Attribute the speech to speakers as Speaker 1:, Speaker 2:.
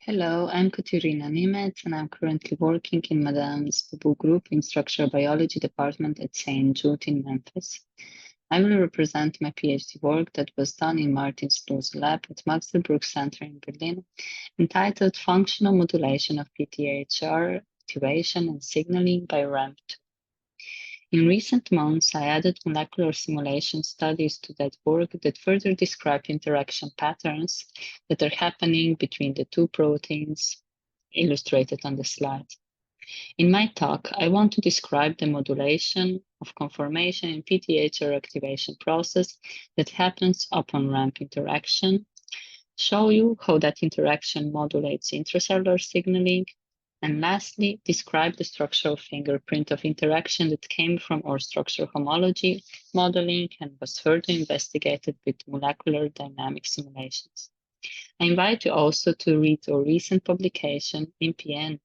Speaker 1: Hello, I'm Katarina Nemec, and I'm currently working in Madame's Babu Group in Structural Biology Department at St. Jude in Memphis. I will represent my PhD work that was done in Martin Slu's lab at Max Delbrück Center in Berlin, entitled Functional Modulation of PTH1R Activation and Signaling by RAMP2. In recent months, I added molecular simulation studies to that work that further describe interaction patterns that are happening between the two proteins illustrated on the slide. In my talk, I want to describe the modulation of conformation in PTH1R activation process that happens upon RAMP interaction, show you how that interaction modulates intracellular signaling, and lastly, describe the structural fingerprint of interaction that came from our structural homology modeling and was further investigated with molecular dynamic simulations. I invite you also to read our recent publication in PN